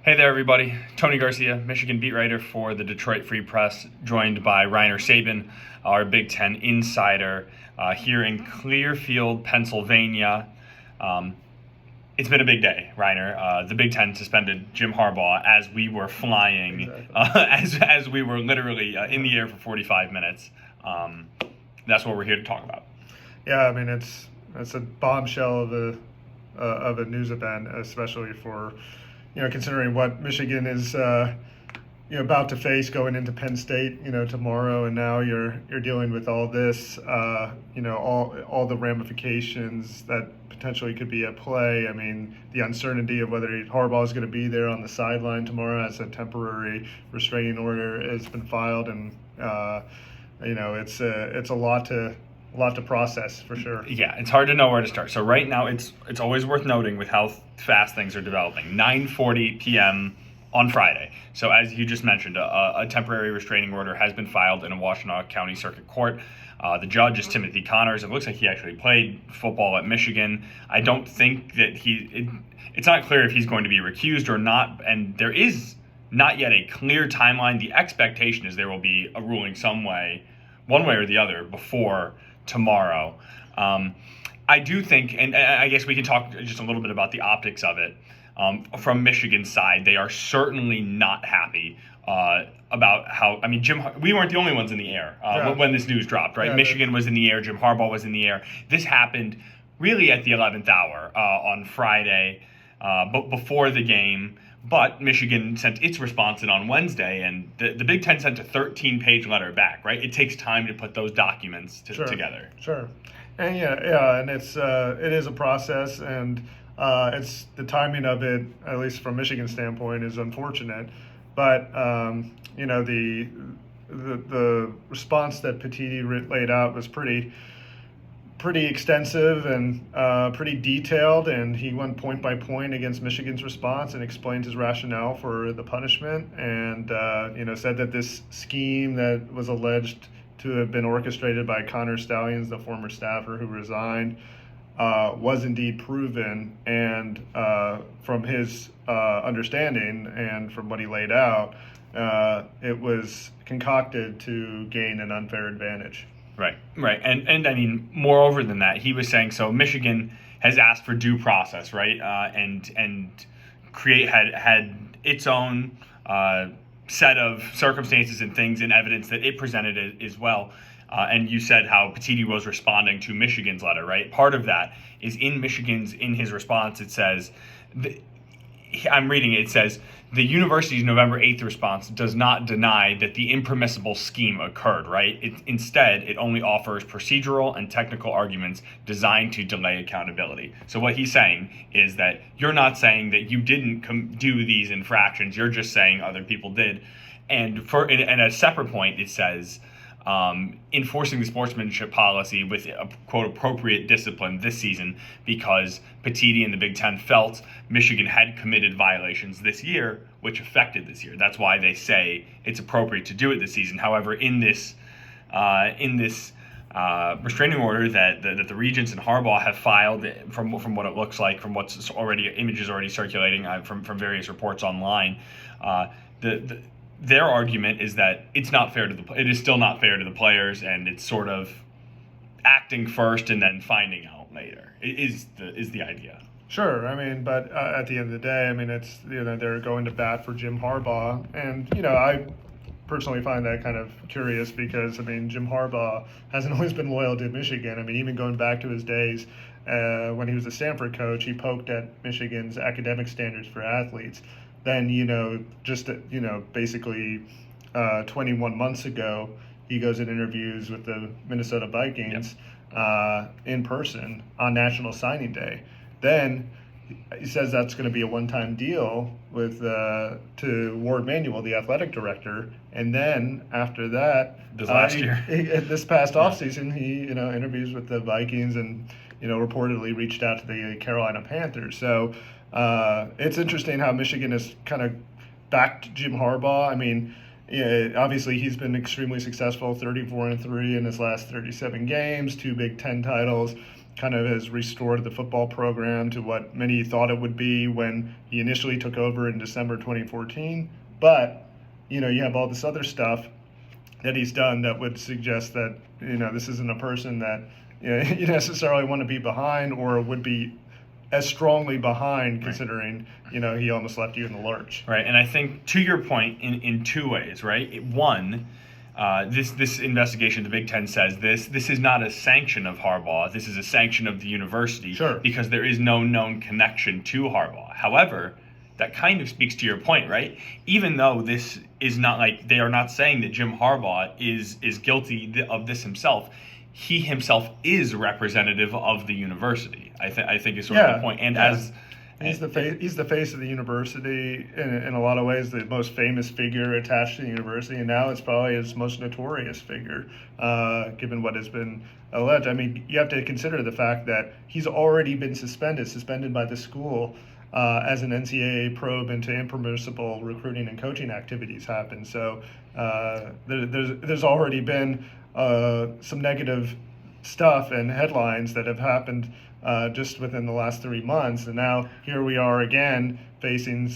Hey there, everybody. Tony Garcia, Michigan beat writer for the Detroit Free Press, joined by Sabin, our Big Ten insider, here in Clearfield, Pennsylvania. It's been a big day, Reiner. The Big Ten suspended Jim Harbaugh as we were flying, exactly. as we were literally in the air for 45 minutes. That's what we're here to talk about. Yeah, I mean it's a bombshell of a news event, especially for considering what Michigan is about to face going into Penn State tomorrow, and now you're dealing with all this all the ramifications that potentially could be at play. I mean, the uncertainty of whether Harbaugh is going to be there on the sideline tomorrow as a temporary restraining order has been filed, and it's a lot to process for sure. Yeah, it's hard to know where to start. So right now, it's always worth noting with how fast things are developing. 9:40 p.m. on Friday. So as you just mentioned, a temporary restraining order has been filed in a Washtenaw County Circuit Court. The judge is Timothy Connors. It looks like he actually played football at Michigan. I don't think that it's not clear if he's going to be recused or not, and there is not yet a clear timeline. The expectation is there will be a ruling one way or the other, before tomorrow. I do think, and I guess we can talk just a little bit about the optics of it. From Michigan's side, they are certainly not happy about how, I mean, we weren't the only ones in the air when this news dropped, right? Yeah, Michigan was in the air, Jim Harbaugh was in the air. This happened really at the 11th hour on Friday, but before the game. But Michigan sent its response in on Wednesday, and the Big Ten sent a 13-page letter back, right? It takes time to put those documents together. Sure. And and it is a process, and it's the timing of it, at least from Michigan's standpoint, is unfortunate. But the response that Petiti laid out was pretty extensive and pretty detailed, and he went point by point against Michigan's response and explained his rationale for the punishment, and said that this scheme that was alleged to have been orchestrated by Connor Stalions, the former staffer who resigned, was indeed proven, and from his understanding and from what he laid out, it was concocted to gain an unfair advantage. Right. And I mean, moreover than that, he was saying, so Michigan has asked for due process, right? And had its own set of circumstances and things and evidence that it presented as well. And you said how Petiti was responding to Michigan's letter, right? Part of that is in his response, it says, I'm reading it, it says, the university's November 8th response does not deny that the impermissible scheme occurred, right? Instead, it only offers procedural and technical arguments designed to delay accountability. So what he's saying is that you're not saying that you didn't do these infractions, you're just saying other people did. And at a separate point, it says, enforcing the sportsmanship policy with a quote appropriate discipline this season because Petiti and the Big Ten felt Michigan had committed violations this year, which affected this year. That's why they say it's appropriate to do it this season. However, in this restraining order that the Regents and Harbaugh have filed, from what it looks like, from what's images already circulating from various reports online, their argument is that it is still not fair to the players, and it's sort of acting first and then finding out later is the idea. Sure, I mean, but at the end of the day, I mean, it's they're going to bat for Jim Harbaugh, and I personally find that kind of curious because I mean Jim Harbaugh hasn't always been loyal to Michigan. I mean, even going back to his days when he was a Stanford coach, he poked at Michigan's academic standards for athletes. Then, basically 21 months ago, he goes and interviews with the Minnesota Vikings in person on National Signing Day. Then he says that's going to be a one-time deal with to Ward Manuel, the athletic director. And then after that, this past offseason, he interviews with the Vikings and reportedly reached out to the Carolina Panthers. So it's interesting how Michigan has kind of backed Jim Harbaugh. I mean, obviously he's been extremely successful, 34-3 in his last 37 games, 2 Big Ten titles. kind of has restored the football program to what many thought it would be when he initially took over in December 2014. But, you have all this other stuff that he's done that would suggest that, this isn't a person that you necessarily want to be behind or would be as strongly behind, considering, he almost left you in the lurch. Right, and I think to your point in two ways, right? One, this investigation, the Big Ten says this is not a sanction of Harbaugh. This is a sanction of the university, sure, because there is no known connection to Harbaugh. However, that kind of speaks to your point, right? Even though this is not like they are not saying that Jim Harbaugh is guilty of this himself, he himself is representative of the university. I think is sort of the point. And as he's the face of the university in a lot of ways, the most famous figure attached to the university, and now it's probably his most notorious figure, given what has been alleged. I mean, you have to consider the fact that he's already been suspended by the school as an NCAA probe into impermissible recruiting and coaching activities happen. So there's already been some negative stuff and headlines that have happened just within the last 3 months, and now here we are again facing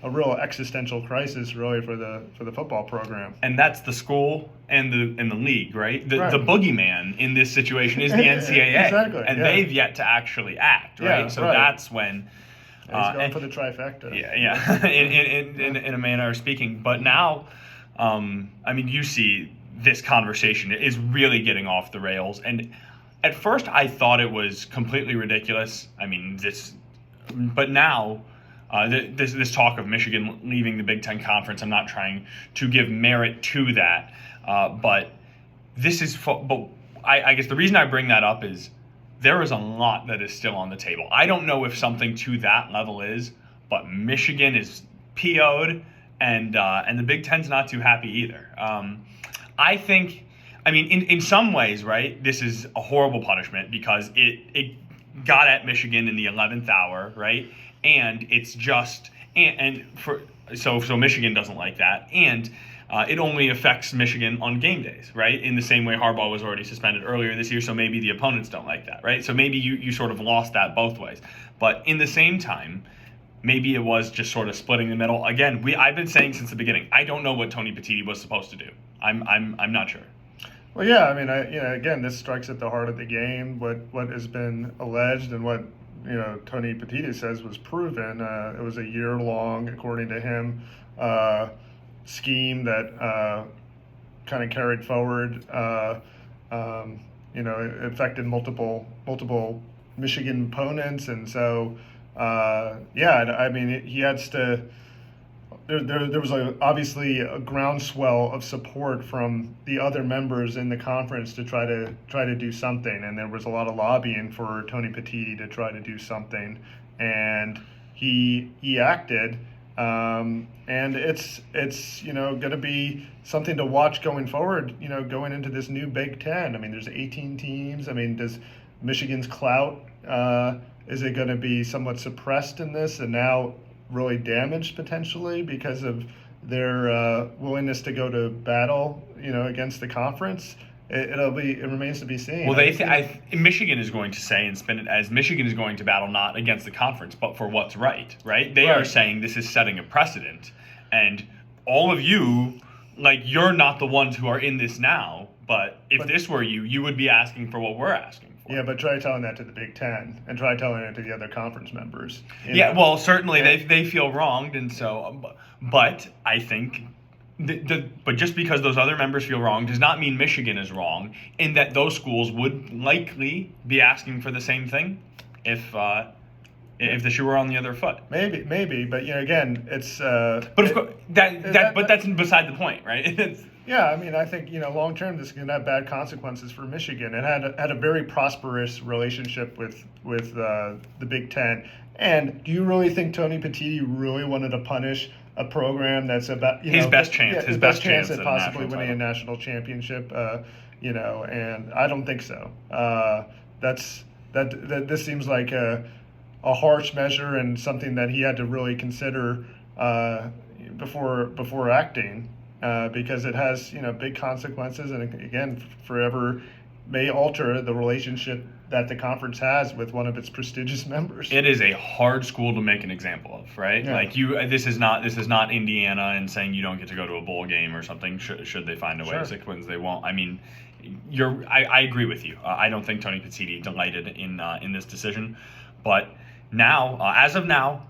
a real existential crisis, really, for the football program. And that's the school and the league, right? The boogeyman in this situation is the NCAA, exactly, and they've yet to actually act, right? So that's when he's going for the trifecta. Yeah, in a manner of speaking. But now, I mean, you see this conversation is really getting off the rails, and at first I thought it was completely ridiculous. I mean, but now this talk of Michigan leaving the Big Ten Conference, I'm not trying to give merit to that, but this is. But I guess the reason I bring that up is there is a lot that is still on the table. I don't know if something to that level is, but Michigan is PO'd, and the Big Ten's not too happy either. I think, I mean, in some ways, right, this is a horrible punishment because it got at Michigan in the 11th hour, right? And it's just, so Michigan doesn't like that. And it only affects Michigan on game days, right? In the same way Harbaugh was already suspended earlier this year, so maybe the opponents don't like that, right? So maybe you sort of lost that both ways. But in the same time, maybe it was just sort of splitting the middle. Again, I've been saying since the beginning, I don't know what Tony Petitti was supposed to do. I'm not sure. Well, yeah, I mean, again, this strikes at the heart of the game. What has been alleged and what Tony Petitti says was proven. It was a year-long, according to him, scheme that kind of carried forward. It affected multiple Michigan opponents, and so I mean, he has to. There was obviously a groundswell of support from the other members in the conference to try to do something, and there was a lot of lobbying for Tony Petitti to try to do something, and he acted, and it's going to be something to watch going forward. Going into this new Big Ten. I mean, there's 18 teams. I mean, does Michigan's clout is it going to be somewhat suppressed in this, and now really damaged potentially because of their willingness to go to battle, against the conference? It remains to be seen. Well, Michigan is going to say and spin it as Michigan is going to battle not against the conference, but for what's right? They are saying this is setting a precedent, and all of you, you're not the ones who are in this now. But if this were you would be asking for what we're asking for. Yeah, but try telling that to the Big Ten and try telling it to the other conference members. Well, certainly they feel wronged, and so. But I think, but just because those other members feel wrong does not mean Michigan is wrong, in that those schools would likely be asking for the same thing if the shoe were on the other foot. Maybe, but again, it's. But of course, but that's beside the point, right? Yeah, I mean, I think long term this is going to have bad consequences for Michigan. It had a very prosperous relationship with the Big Ten. And do you really think Tony Petitti really wanted to punish a program that's about his best chance at possibly winning a national championship? And I don't think so. This seems like a harsh measure and something that he had to really consider before acting. Because it has big consequences, and again, forever may alter the relationship that the conference has with one of its prestigious members. It is a hard school to make an example of, right? Yeah. Like this is not Indiana and saying you don't get to go to a bowl game or something. Should they find a way? Sure. 6 wins, they won't. I mean, I agree with you. I don't think Tony Petitti delighted in this decision, but now, as of now,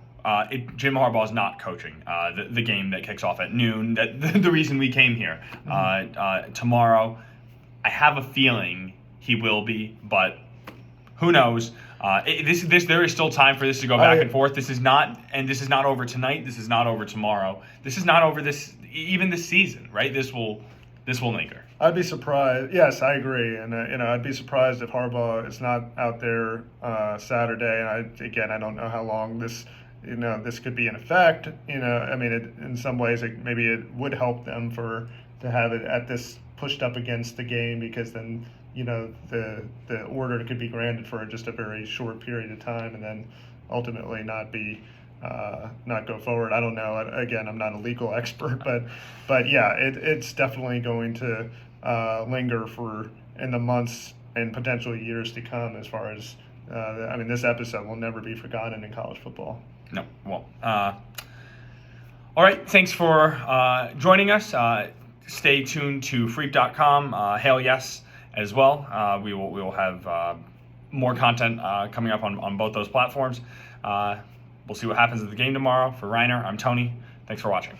Jim Harbaugh is not coaching the game that kicks off at noon. That the reason we came here. Tomorrow, I have a feeling he will be, but who knows? There is still time for this to go back and forth. This is not over tonight. This is not over tomorrow. This is not over even this season, right? This will linger. I'd be surprised. Yes, I agree, and I'd be surprised if Harbaugh is not out there Saturday. And I don't know how long this could be in effect. I mean, in some ways, maybe it would help them to have it at this pushed up against the game, because then the order could be granted for just a very short period of time, and then ultimately not go forward. I don't know. Again, I'm not a legal expert, but yeah, it's definitely going to linger in the months and potentially years to come. As far as this episode will never be forgotten in college football. No. Well, all right. Thanks for joining us. Stay tuned to Freep.com. Hail yes as well. We will have more content coming up on both those platforms. We'll see what happens at the game tomorrow. For Reiner, I'm Tony. Thanks for watching.